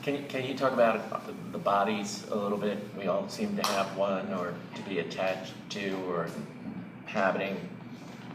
Can you talk about the bodies a little bit? We all seem to have one, or to be attached to, or inhabiting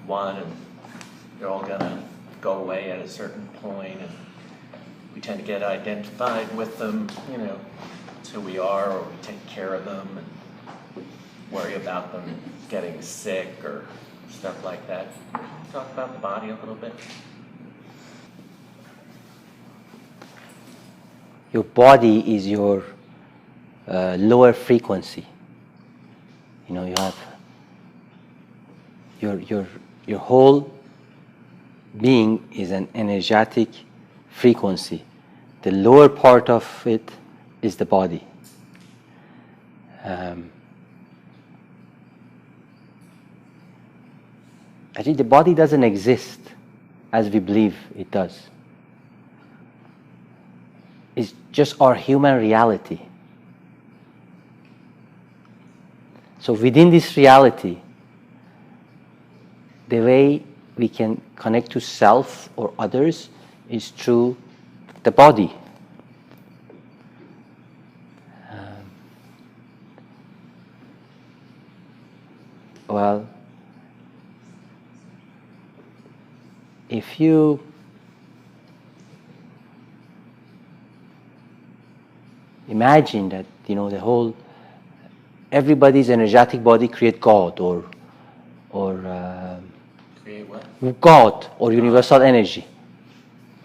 one, and they're all gonna go away at a certain point, and we tend to get identified with them, it's who we are, or we take care of them and worry about them getting sick or stuff like that. Can you talk about the body a little bit? Your body is your lower frequency. You have your whole being is an energetic frequency. The lower part of it is the body. Actually, the body doesn't exist as we believe it does. It's just our human reality. So within this reality, the way we can connect to self or others is through the body. Well, if you imagine that the whole everybody's energetic body create God or Create what? God or universal energy.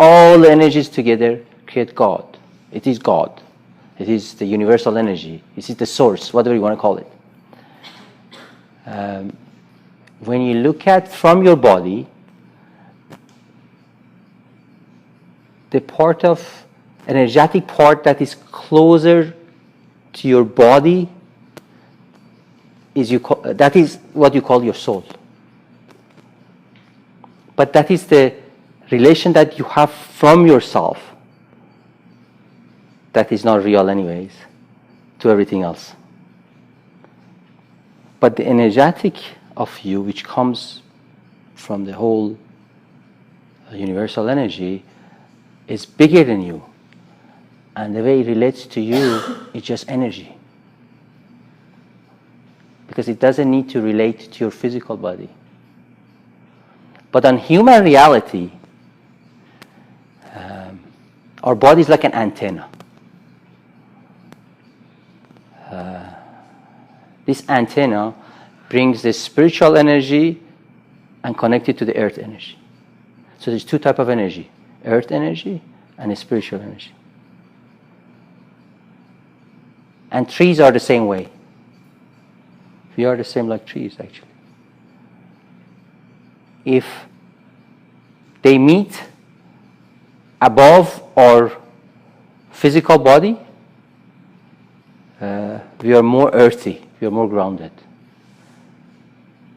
All the energies together create God. It is God. It is the universal energy. It is the source, whatever you want to call it. When you look at from your body, the part of energetic part that is closer to your body that is what you call your soul. But that is the relation that you have from yourself that is not real anyways to everything else. But the energetic of you, which comes from the whole universal energy, is bigger than you. And the way it relates to you is just energy. Because it doesn't need to relate to your physical body. But on human reality, our body is like an antenna. This antenna brings the spiritual energy and connects it to the earth energy. So there's two types of energy, earth energy and spiritual energy. And trees are the same way. We are the same like trees, actually. If they meet above our physical body, we are more earthy, we are more grounded.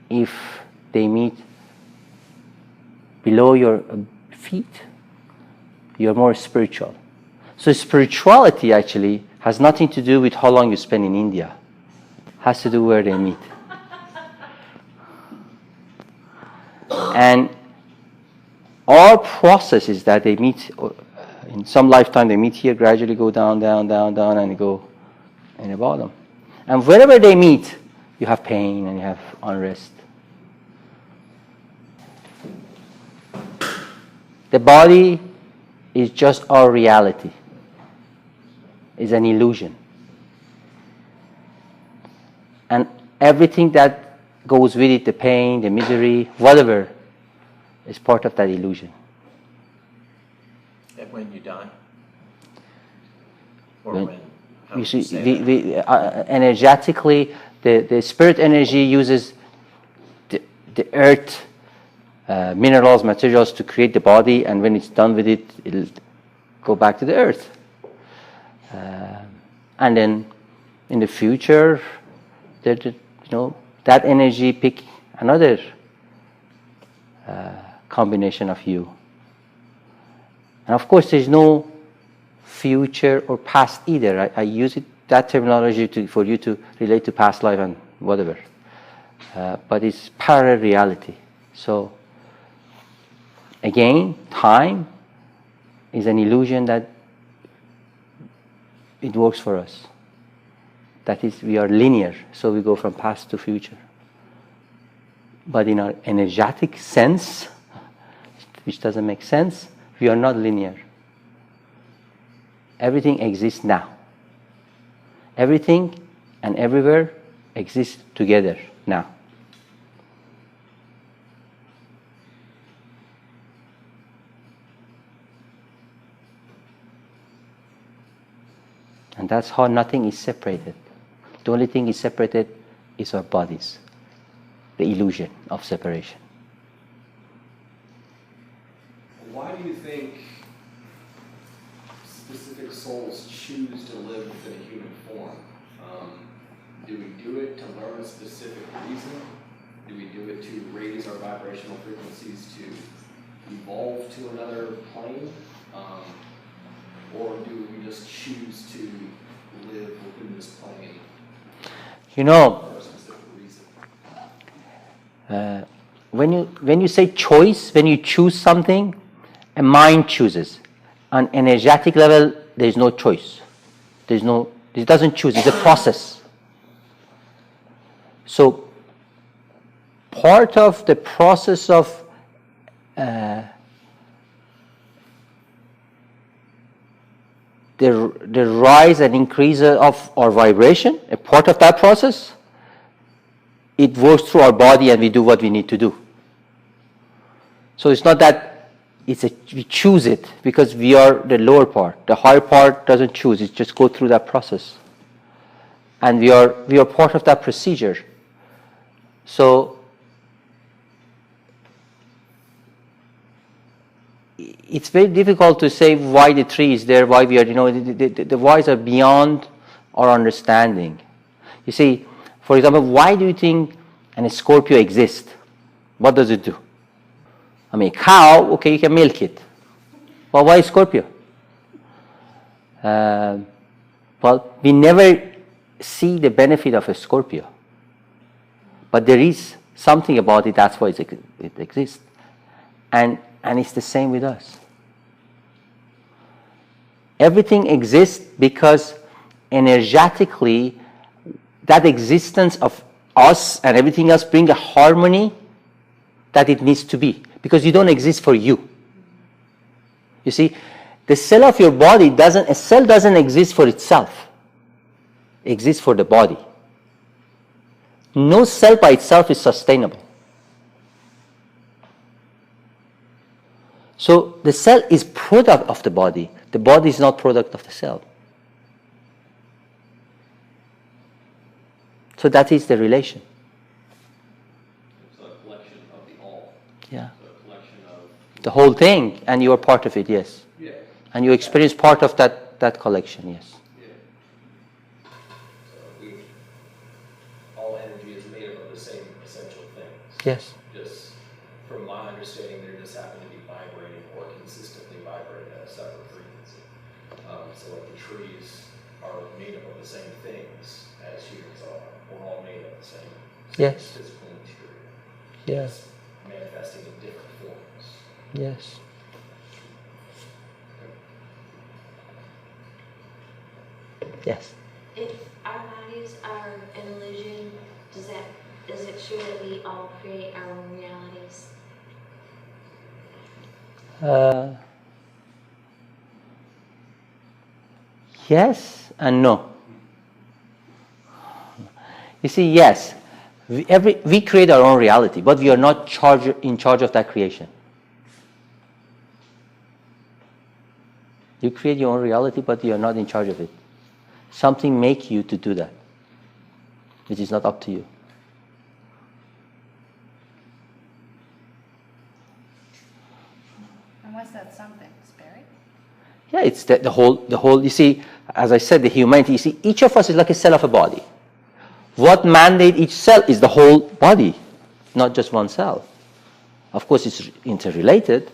If they meet below your feet, you are more spiritual. So spirituality actually has nothing to do with how long you spend in India. It has to do where they meet. And our process is that they meet, in some lifetime they meet here, gradually go down, down, down, down, and go in the bottom. And wherever they meet, you have pain and you have unrest. The body is just our reality. It's an illusion. And everything that goes with it, the pain, the misery, whatever, is part of that illusion. And when you die? Or when? You see, energetically, the spirit energy uses the earth, minerals, materials to create the body, and when it's done with it, it'll go back to the earth. And then in the future, that energy pick another combination of you. And of course, there's no future or past either. I use that terminology for you to relate to past life and whatever. But it's parallel reality. So again, time is an illusion that it works for us. That is, we are linear, so we go from past to future. But in our energetic sense, which doesn't make sense, we are not linear. Everything exists now. Everything and everywhere exists together now. And that's how nothing is separated. The only thing is separated is our bodies, the illusion of separation. Why do you think specific souls choose to live within a human form? Do we do it to learn a specific reason? Do we do it to raise our vibrational frequencies to evolve to another plane? Or do we just choose to live within this plane You know, for a specific reason? when you say choice, when you choose something, a mind chooses. On energetic level, there is no choice. It doesn't choose. It's a process. So, part of the process of the rise and increase of our vibration, a part of that process, it works through our body and we do what we need to do. So it's not that we choose it because we are the lower part. The higher part doesn't choose, it just goes through that process. And we are part of that procedure. So it's very difficult to say why the tree is there, why we are, the whys are beyond our understanding. You see, for example, why do you think a Scorpio exists? What does it do? I mean, cow, okay, you can milk it. Well, why Scorpio? Well, we never see the benefit of a Scorpio. But there is something about it, that's why it exists. And it's the same with us. Everything exists because energetically, that existence of us and everything else bring a harmony that it needs to be. Because you don't exist for you. You see, the cell of your body a cell doesn't exist for itself. It exists for the body. No cell by itself is sustainable. So the cell is product of the body. The body is not product of the cell. So that is the relation. It's a collection of the all. Yeah. It's a collection of... The whole thing, and you are part of it, yes. Yeah. And you experience part of that collection, yes. Yeah. So all energy is made up of the same essential things. Yes. Just from my understanding, they just happen to be vibrating or consistently vibrating at a separate frequency. So like the trees are made up of the same things as humans are. We're all made of the same Yes. physical material. Yes. Manifesting in different forms. Yes. Yes. If our bodies are an illusion, is it true that we all create our own realities? Yes and no. You see, yes, we create our own reality, but we are not in charge of that creation. You create your own reality, but you are not in charge of it. Something makes you to do that, which is not up to you. And what's that something? Spirit? Yeah, it's the whole, you see, as I said, the humanity, you see, each of us is like a cell of a body. What mandates each cell is the whole body, not just one cell. Of course, it's interrelated,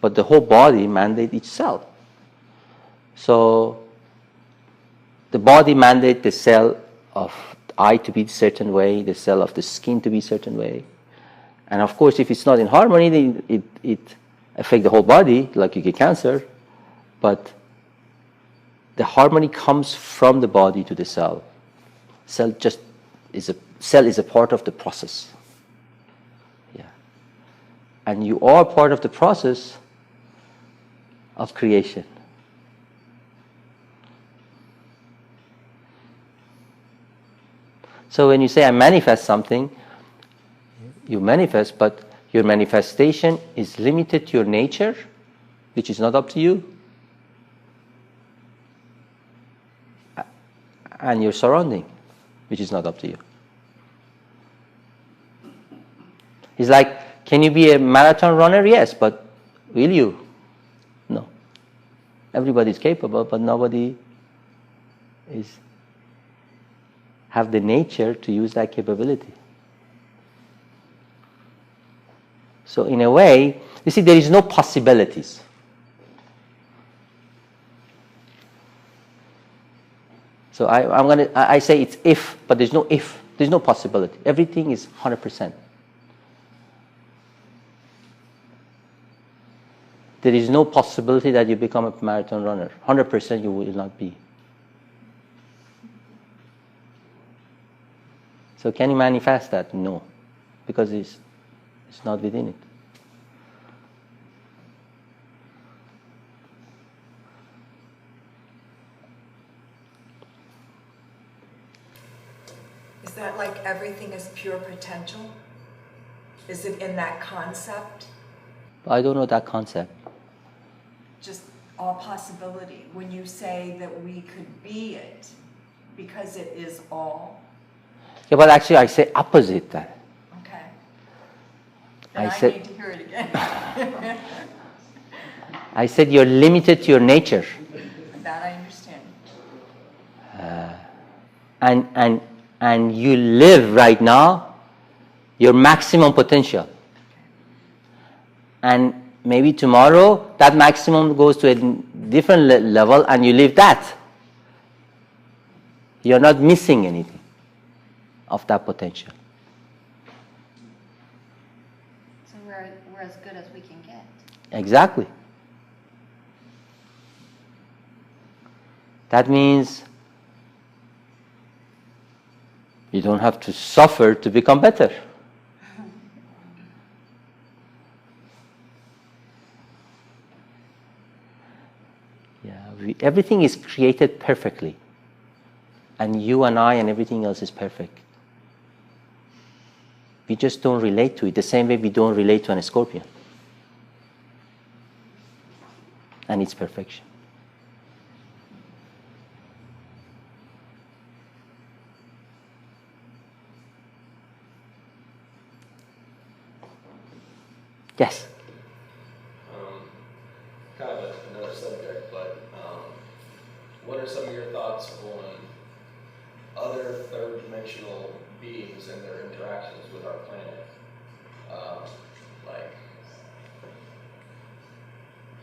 but the whole body mandates each cell. So, the body mandates the cell of the eye to be a certain way, the cell of the skin to be a certain way. And of course, if it's not in harmony, then it affects the whole body, like you get cancer. But the harmony comes from the body to the cell. Cell is a part of the process. Yeah. And you are part of the process of creation. So when you say I manifest something, you manifest, but your manifestation is limited to your nature, which is not up to you, and your surrounding, which is not up to you. It's like, can you be a marathon runner? Yes, but will you? No. Everybody is capable, but nobody have the nature to use that capability. So in a way, you see, there is no possibilities. So I say it's if, but there's no if. There's no possibility. Everything is 100%. There is no possibility that you become a marathon runner. 100% you will not be. So can you manifest that? No, because it's not within it. Is that like everything is pure potential? Is it in that concept? I don't know that concept. Just all possibility. When you say that we could be it, because it is all. Yeah, but actually I say opposite that. Okay. I Then I said- need to hear it again. I said you're limited to your nature. That I understand. And you live right now your maximum potential. And maybe tomorrow that maximum goes to a different level and you live that. You're not missing anything of that potential. So we're as good as we can get. Exactly. That means you don't have to suffer to become better. Yeah, everything is created perfectly. And you and I and everything else is perfect. We just don't relate to it the same way we don't relate to an scorpion. And its perfection. Yes. Kind of another subject, but what are some of your thoughts on other third-dimensional beings and their interactions with our planet? Like,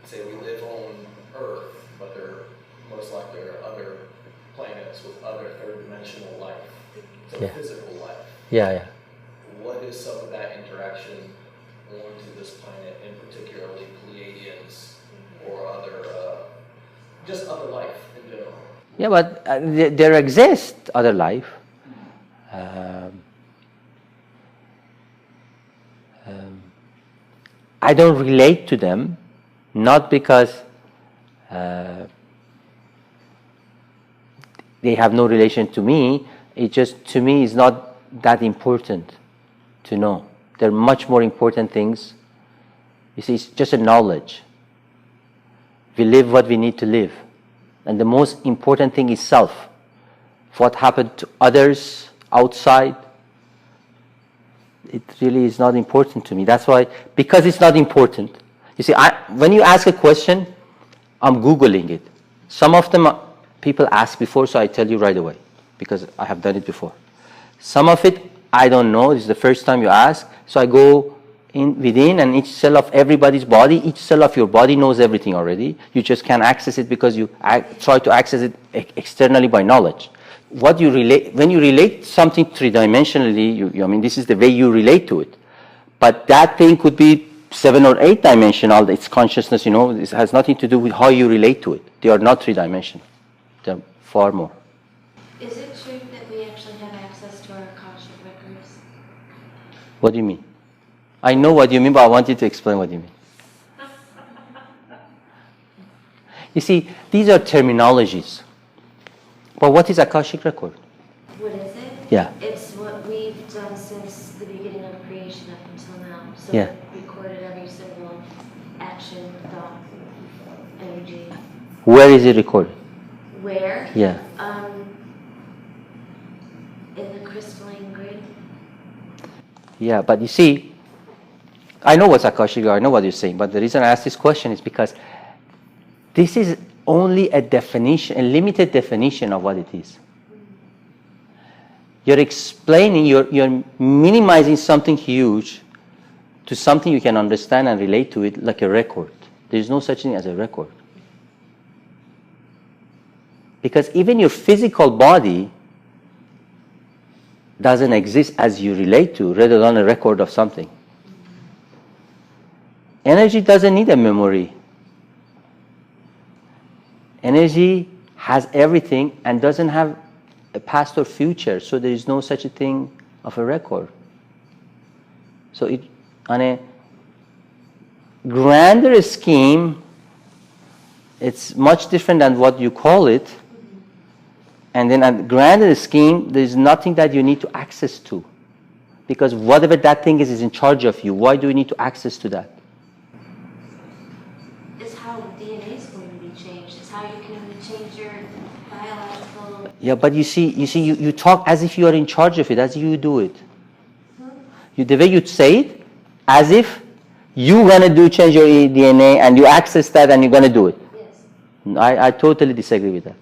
say we live on Earth, but most likely there are other planets with other third-dimensional life, so Yeah. physical life. Yeah. What is some of that interaction onto this planet, and particularly Pleiadians or other, just other life in general? Yeah, but there exists other life. I don't relate to them, not because they have no relation to me. It just, to me, is not that important to know. There are much more important things. You see, it's just a knowledge. We live what we need to live. And the most important thing is self. What happened to others outside, it really is not important to me. That's why, because it's not important. You see, when you ask a question, I'm Googling it. Some of them people ask before, so I tell you right away, because I have done it before. Some of it, I don't know. This is the first time you ask. So I go within, and each cell of everybody's body, each cell of your body knows everything already. You just can't access it because you try to access it externally by knowledge. When you relate something three-dimensionally, I mean, this is the way you relate to it. But that thing could be 7 or 8 dimensional. Its consciousness, it has nothing to do with how you relate to it. They are not three-dimensional. far more. Is it true that we actually have access to our Akashic records? What do you mean? I know what you mean, but I want you to explain what you mean. You see, these are terminologies. But what is Akashic record? What is it? Yeah. It's what we've done since the beginning of creation up until now. So Yeah. we recorded every single action, thought, energy. Where is it recorded? Where? Yeah. In the crystalline grid. Yeah, but you see, I know what's Akashic, I know what you're saying, but the reason I ask this question is because this is only a definition, a limited definition of what it is. You're explaining, you're minimizing something huge to something you can understand and relate to it like a record. There's no such thing as a record. Because even your physical body doesn't exist as you relate to, rather than a record of something. Energy doesn't need a memory. Energy has everything and doesn't have a past or future, so there is no such a thing of a record. So it, on a grander scheme, it's much different than what you call it. And then at grander scheme, there is nothing that you need to access to. Because whatever that thing is in charge of you. Why do you need to access to that? It's how DNA is going to be changed. It's how you can change your biological. Yeah, but you talk as if you are in charge of it, as if you do it. The way you say it, as if you're going to change your DNA and you access that and you're going to do it. Yes. I totally disagree with that.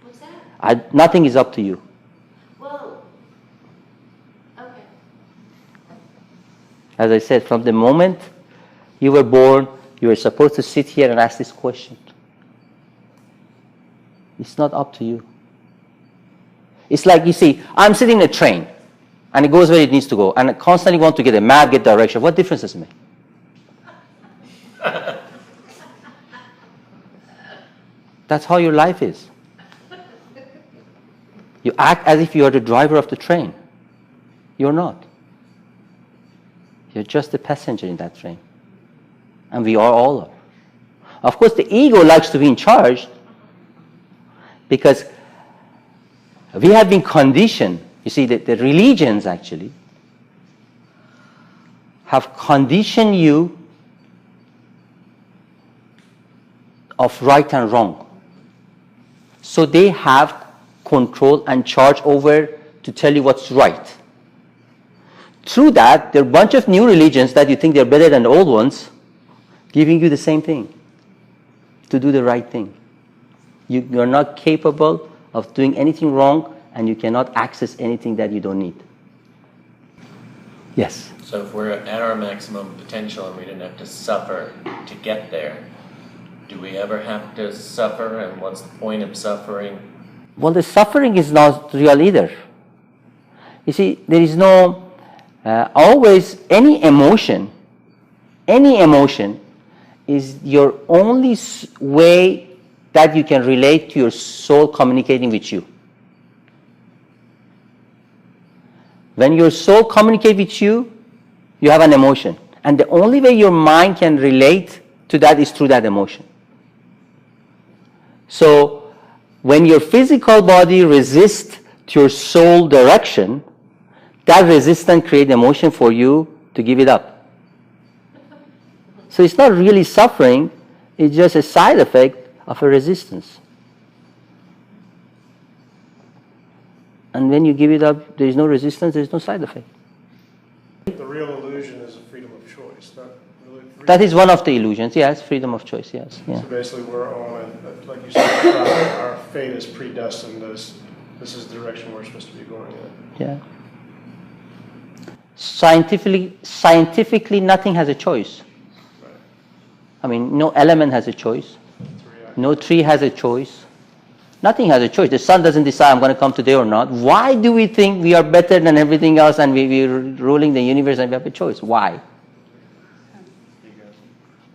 What's that? Nothing is up to you. Well, okay. As I said, from the moment you were born, you were supposed to sit here and ask this question. It's not up to you. It's like, you see, I'm sitting in a train, and it goes where it needs to go, and I constantly want to get a map, get direction. What difference does it make? That's how your life is. You act as if you are the driver of the train. You're not. You're just a passenger in that train. And we are all are. Of course, the ego likes to be in charge because we have been conditioned. You see, the religions actually have conditioned you of right and wrong. So they have control and charge over to tell you what's right. Through that, there are a bunch of new religions that you think they're better than the old ones, giving you the same thing, to do the right thing. You're not capable of doing anything wrong, and you cannot access anything that you don't need. Yes? So if we're at our maximum potential and we didn't have to suffer to get there, do we ever have to suffer, and what's the point of suffering? Well, the suffering is not real either. You see, there is no, always any emotion is your only way that you can relate to your soul communicating with you. When your soul communicates with you, you have an emotion. And the only way your mind can relate to that is through that emotion. So, when your physical body resists to your soul direction, that resistance creates emotion for you to give it up. So it's not really suffering, it's just a side effect of a resistance. And when you give it up, there is no resistance, there is no side effect. The real illusion is a freedom of choice, not really freedom. That is one of the illusions, yes, freedom of choice, yes. Yeah. So basically we're on, like you said, our fate is predestined, this is the direction we're supposed to be going in. Yeah. Scientifically, nothing has a choice. Right. I mean, no element has a choice. No tree has a choice. Nothing has a choice. The sun doesn't decide I'm going to come today or not. Why do we think we are better than everything else and we're ruling the universe and we have a choice? Why?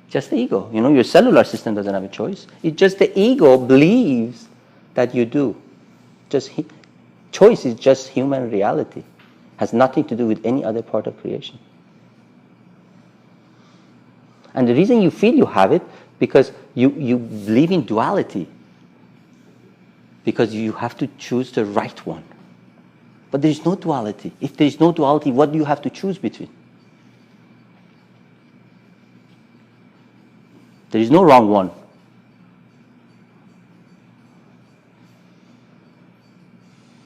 Just the ego. You know, your cellular system doesn't have a choice. It's just the ego believes that you do. choice is just human reality. Has nothing to do with any other part of creation. And the reason you feel you have it, because you believe in duality. Because you have to choose the right one. But there is no duality. If there is no duality, what do you have to choose between? There is no wrong one.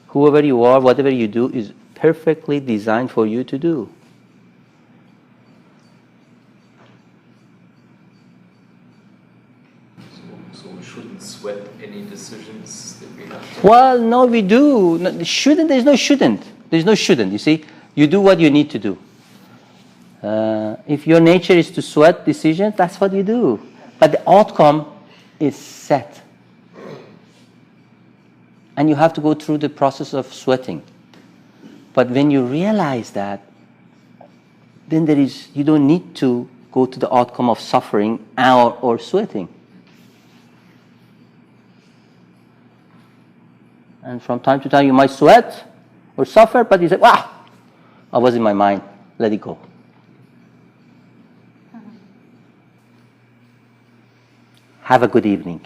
Whoever you are, whatever you do is perfectly designed for you to do. So we shouldn't sweat any decisions that we have to. Well, no, we do. No, shouldn't, there's no shouldn't. There's no shouldn't, you see. You do what you need to do. If your nature is to sweat decisions, that's what you do. But the outcome is set. And you have to go through the process of sweating. But when you realize that, then you don't need to go to the outcome of suffering or sweating. And from time to time you might sweat or suffer, but you say, wow, I was in my mind, let it go. Have a good evening.